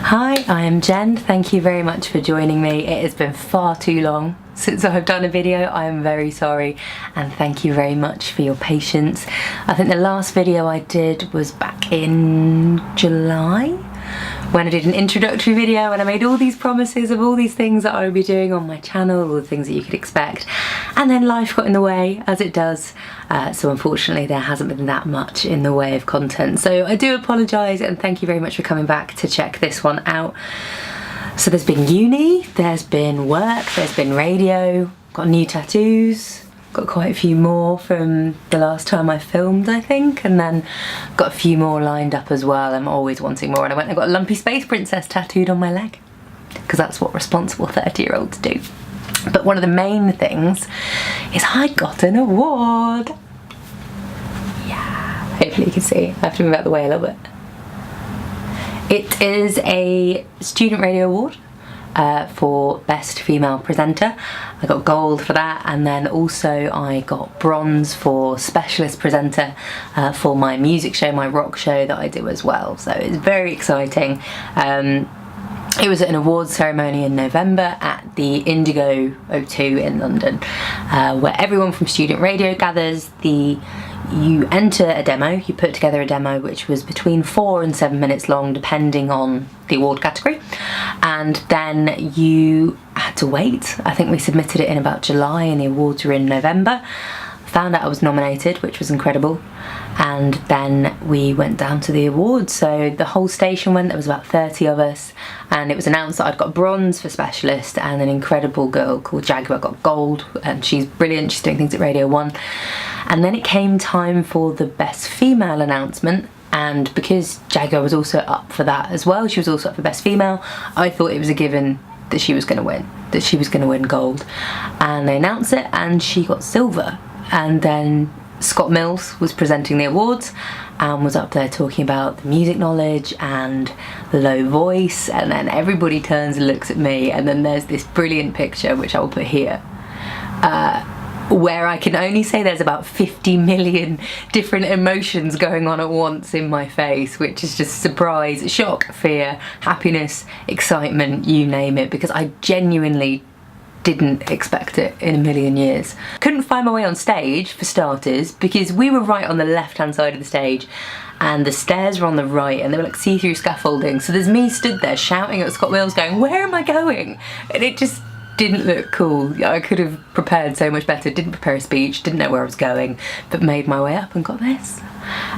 Hi, I am Jen. Thank you very much for joining me. It has been far too long since I've done a video. I am very sorry, and thank you very much for your patience. I think the last video I did was back in July, when I did an introductory video and I made all these promises of all these things that I would be doing on my channel, all the things that you could expect, and then life got in the way, as it does, so unfortunately there hasn't been that much in the way of content. So I do apologise, and thank you very much for coming back to check this one out. So there's been uni, there's been work, there's been radio, got new tattoos, got quite a few more from the last time I filmed, I think, and then got a few more lined up as well. I'm always wanting more, and I went and got a lumpy space princess tattooed on my leg, because that's what responsible 30-year-olds do. But one of the main things is I got an award. Yeah, hopefully you can see. I have to move out of the way a little bit. It is a student radio award for Best Female Presenter. I got gold for that, and then also I got bronze for Specialist Presenter for my music show, my rock show that I do as well. So it's very exciting. It was at an awards ceremony in November at the Indigo O2 in London, where everyone from student radio gathers. You enter a demo, you put together a demo which was between 4 and 7 minutes long depending on the award category, and then you had to wait. I think we submitted it in about July and the awards were in November. Found out I was nominated, which was incredible, and then we went down to the awards. So the whole station went, there was about 30 of us, and it was announced that I'd got bronze for Specialist, and an incredible girl called Jaguar got gold, and she's brilliant, she's doing things at Radio 1. And then it came time for the Best Female announcement, and because Jaguar was also up for that as well, she was also up for Best Female, I thought it was a given that she was going to win, that she was going to win gold. And they announced it and she got silver. And then Scott Mills was presenting the awards and was up there talking about the music knowledge and the low voice, and then everybody turns and looks at me, and then there's this brilliant picture which I will put here, where I can only say there's about 50 million different emotions going on at once in my face, which is just surprise, shock, fear, happiness, excitement, you name it, because I genuinely didn't expect it in a million years. Couldn't find my way on stage, for starters, because we were right on the left-hand side of the stage and the stairs were on the right, and they were like see-through scaffolding, so there's me stood there shouting at Scott Mills going, "Where am I going?" And it just didn't look cool. I could have prepared so much better, didn't prepare a speech, didn't know where I was going, but made my way up and got this.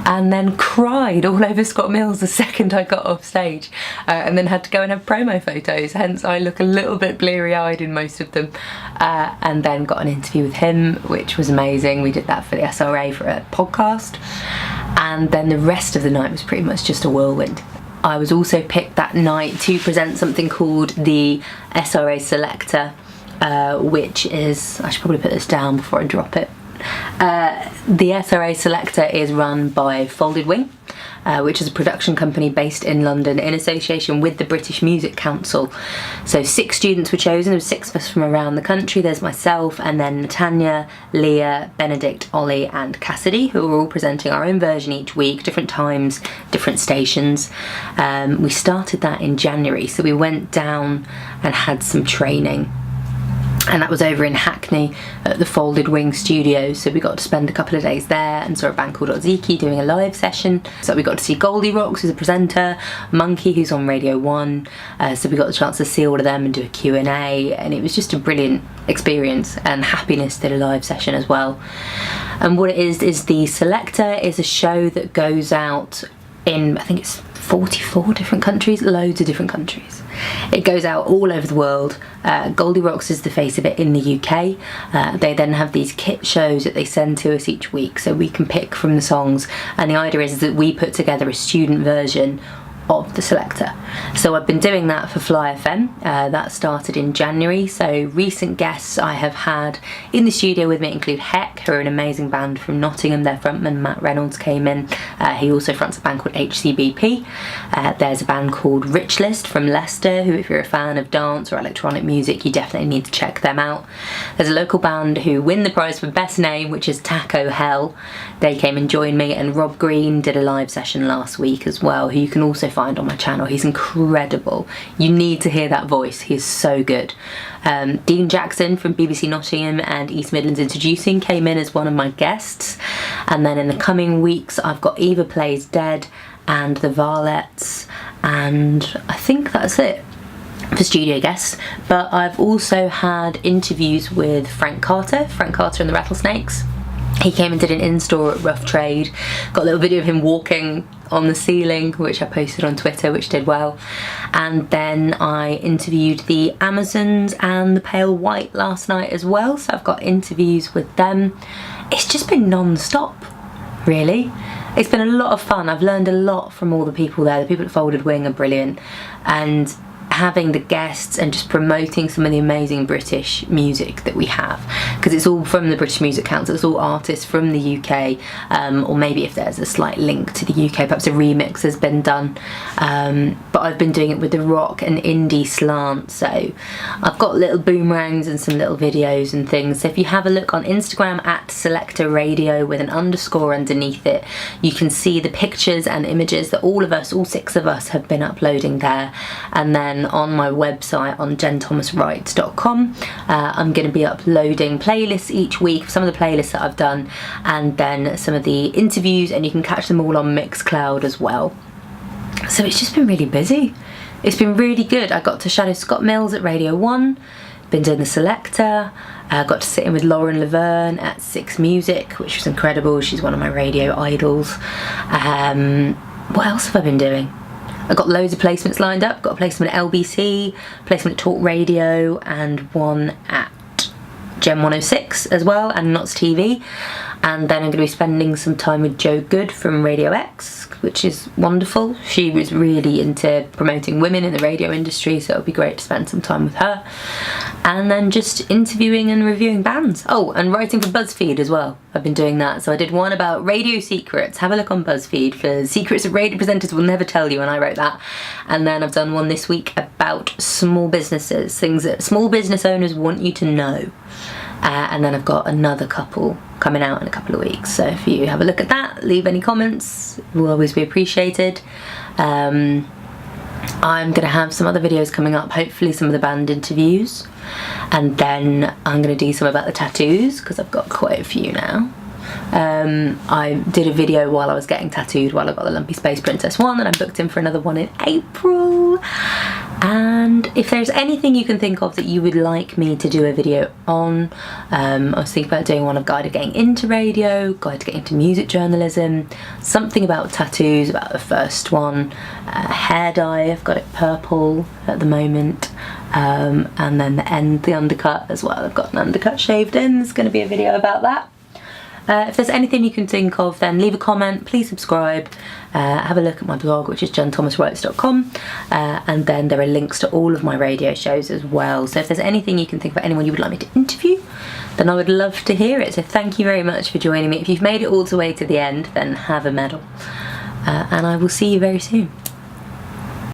And then cried all over Scott Mills the second I got off stage, and then had to go and have promo photos, hence I look a little bit bleary-eyed in most of them, and then got an interview with him, which was amazing. We did that for the SRA for a podcast, and then the rest of the night was pretty much just a whirlwind. I was also picked that night to present something called the SRA Selector, which is, I should probably put this down before I drop it. The SRA Selector is run by Folded Wing, which is a production company based in London in association with the British Music Council. So 6 students were chosen, there were 6 of us from around the country. There's myself, and then Natanya, Leah, Benedict, Ollie and Cassidy, who are all presenting our own version each week, different times, different stations. We started that in January, so we went down and had some training. And that was over in Hackney at the Folded Wing Studios, so we got to spend a couple of days there and saw a band called Otziki doing a live session. So we got to see Goldie Rocks, who's a presenter, Monkey, who's on Radio 1, so we got the chance to see all of them and do a Q&A, and it was just a brilliant experience. And Happiness did a live session as well. And what it is the Selector is a show that goes out in, I think it's 44 different countries, loads of different countries. It goes out all over the world. Goldie Rocks is the face of it in the UK. They then have these kit shows that they send to us each week, so we can pick from the songs, and the idea is that we put together a student version of the Selector. So I've been doing that for Fly FM. That started in January. So recent guests I have had in the studio with me include Heck, who are an amazing band from Nottingham. Their frontman Matt Reynolds came in. He also fronts a band called HCBP. There's a band called Rich List from Leicester, who if you're a fan of dance or electronic music, you definitely need to check them out. There's a local band who win the prize for best name, which is Taco Hell. They came and joined me, and Rob Green did a live session last week as well, who you can also find on my channel. He's incredible. You need to hear that voice. He is so good. Dean Jackson from BBC Nottingham and East Midlands Introducing came in as one of my guests. And then in the coming weeks, I've got Eva Plays Dead and The Varlets, and I think that's it for studio guests. But I've also had interviews with Frank Carter and the Rattlesnakes. He came and did an in-store at Rough Trade. Got a little video of him walking on the ceiling, which I posted on Twitter, which did well. And then I interviewed the Amazons and the Pale White last night as well, so I've got interviews with them. It's just been non-stop, really. It's been a lot of fun. I've learned a lot from all the people there. The people at Folded Wing are brilliant, and having the guests and just promoting some of the amazing British music that we have, because it's all from the British Music Council. It's all artists from the UK, or maybe if there's a slight link to the UK, perhaps a remix has been done, but I've been doing it with the rock and indie slant, so I've got little boomerangs and some little videos and things. So if you have a look on Instagram at Selector Radio with an underscore underneath it, you can see the pictures and images that all of us, all 6 of us, have been uploading there. And then on my website on JenThomasWrites.com, I'm going to be uploading playlists each week, some of the playlists that I've done, and then some of the interviews, and you can catch them all on Mixcloud as well. So it's just been really busy. It's been really good. I got to shadow Scott Mills at Radio 1, been doing the Selector, got to sit in with Lauren Laverne at 6 Music, which was incredible. She's one of my radio idols. What else have I been doing? I've got loads of placements lined up. Got a placement at LBC, placement at Talk Radio, and one at Gem 106 as well, and Knots TV. And then I'm going to be spending some time with Jo Good from Radio X, which is wonderful. She was really into promoting women in the radio industry, so it'll be great to spend some time with her. And then just interviewing and reviewing bands. Oh, and writing for BuzzFeed as well. I've been doing that. So I did one about radio secrets. Have a look on BuzzFeed for secrets that radio presenters will never tell you, and I wrote that. And then I've done one this week about small businesses, things that small business owners want you to know. And then I've got another couple coming out in a couple of weeks. So if you have a look at that, leave any comments, it will always be appreciated. I'm going to have some other videos coming up, hopefully some of the band interviews. And then I'm going to do some about the tattoos, because I've got quite a few now. I did a video while I was getting tattooed while I got the Lumpy Space Princess one, and I'm booked in for another one in April. And if there's anything you can think of that you would like me to do a video on, I was thinking about doing one of Guide to Getting into Radio, Guide to Getting into Music Journalism, something about tattoos, about the first one, hair dye, I've got it purple at the moment, and then the undercut as well. I've got an undercut shaved in. There's going to be a video about that. If there's anything you can think of, then leave a comment, please subscribe, have a look at my blog, which is JournoJenThomas.com, and then there are links to all of my radio shows as well. So if there's anything you can think of, anyone you would like me to interview, then I would love to hear it. So thank you very much for joining me. If you've made it all the way to the end, then have a medal. And I will see you very soon.